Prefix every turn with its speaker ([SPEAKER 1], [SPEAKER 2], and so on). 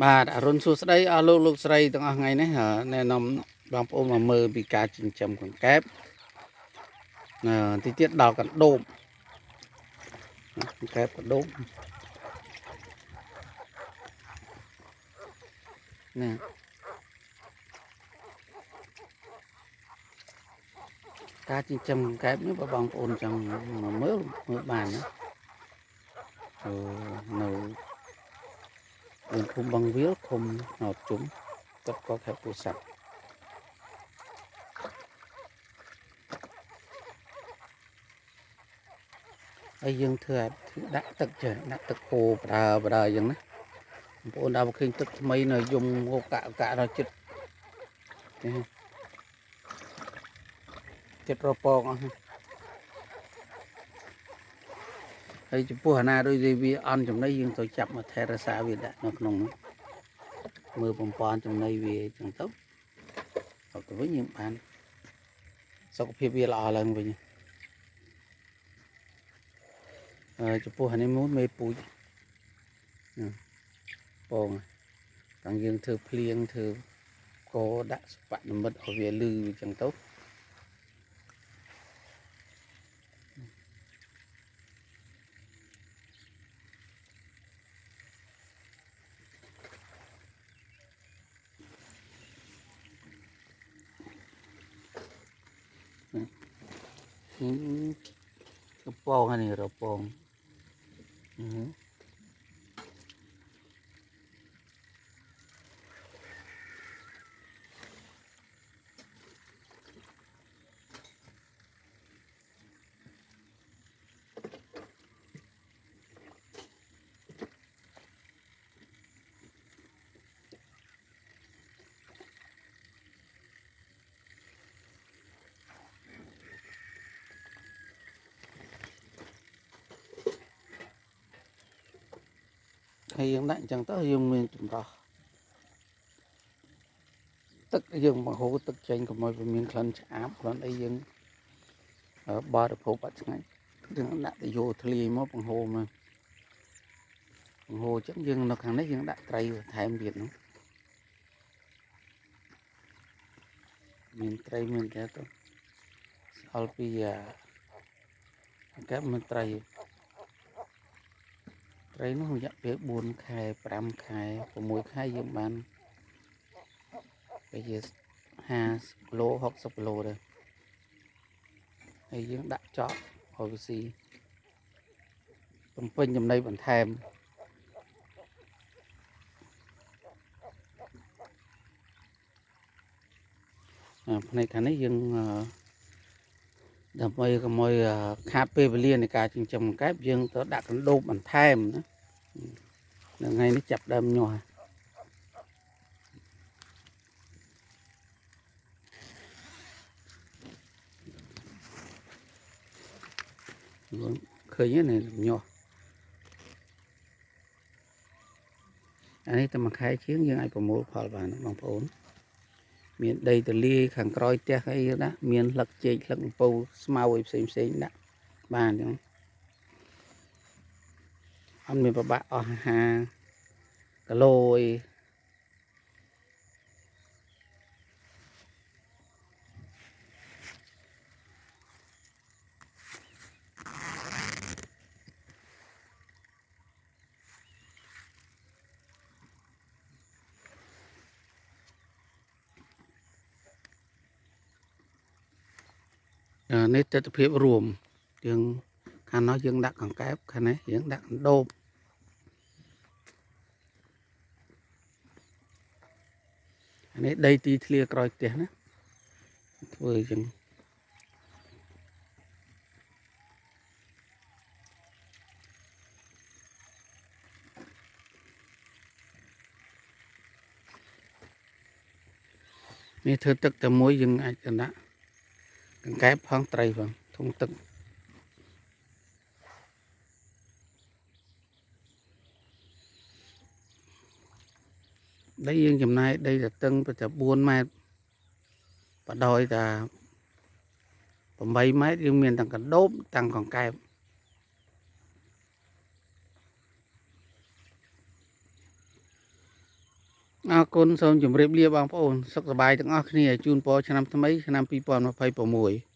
[SPEAKER 1] បាទអរុនសួស្តីអស់លោកស្រីទាំងអស់ថ្ងៃនេះណែនាំបងប្អូនមកមើលពីការចិញ្ចឹមកង្កែបទីទៀតដល់កណ្ដូបកង្កែបកណ្ដូបណាការចិញ្ចឹមកង្កែបនេះបងប្អូនចង់មកមើលបានណានៅភូមិបឹងវាលឃុំណោតជុំទឹកកកខេត្តពោធិ៍សាត់ហើយយើងធ្វើដាក់ទឹកចេះដាក់ទឹកហូរបដើអញ្ចឹងណាបងប្អូនដល់ឃើញទឹកថ្មីនៅយំហូបកាក់ដល់ចិត្តរពងអស់ហើយចំពោះអាណាដូចវាអន់ចំណីយើងទៅចាប់មកថែរក្សាវាដាក់នៅក្នុងនោះមើលបំពន់ចំណីវាអញ្ចឹងទៅវិញយើងបានសុខភាពវាល្អឡើងវិញចំពោះអានេះមួយមេពូជពងតាំងយើងធ្វើភ្លៀងធ្វើកដាក់ស្បនិមិត្តឲ្យវាលឺអញ្ចឹងទៅរពងនេះរពងហើយយើងដាក់អញ្ចឹងទៅយើងមានចម្រោះទឹកយើងបង្ហូរទឹកចេញកុំឲ្យវាមានក្លិនឆ្អាបគ្រាន់អីយើងបរិភោគអត់ឆ្ងាញ់យើងដាក់ទៅយកធ្លាយមកបង្ហូរមកបង្ហូរអញ្ចឹងយើងនៅខាងនេះយើងដាក់ត្រីថែមទៀតនោះមានត្រីមានតែទៅស្អល់ពីកែបមានត្រីនោះរយៈពេល4ខែ5ខែ6ខែយើងបានវាជា50គីឡូ60គីឡូដែរហើយយើងដាក់ចោលឲ្យវាស៊ីបំពេញចំណីបន្ថែមផ្នែកខាងនេះយើងដើម្បីកុំឲ្យខាតពេលវេលានៃការចិញ្ចឹមកង្កែបយើងទៅដាក់កណ្ដូបបន្ថែមណាថ្ងៃនេះចាប់ដើមញាស់ឃើញនេះញាស់អានេះតែមួយខែជាងយើងអាចប្រមូលផលបានបងប្អូនមានដីទលាយខាងក្រោយផ្ទះអីណាមានស្លឹកចេកស្លឹកអំពៅស្មៅអីផ្សេងដាក់បានអញ្ចឹងអត់មានប្របាក់អស់អាហារគីឡូអីនេះទស្សនវិជ្ជារួមយើងខាងនោះយើងដាក់កង្កែបខាងនេះយើងដាក់កណ្ដូបអានេះដីទីធ្លាក្រោយផ្ទះណាធ្វើអញ្ចឹងនេះធ្វើទឹកតែមួយយើងអាចដាក់កង្កែបផងត្រីផងធុងទឹកដីយើងចំណាយដីតែតឹងតែ4ម៉ែត្របដោយតែ8ម៉ែត្រយើងមានទាំងកណ្ដូបទាំងកង្កែប អរគុណសូមជម្រាបលាបងប្អូនសុខសប្បាយទាំងអស់គ្នាជូនពរឆ្នាំថ្មីឆ្នាំ2026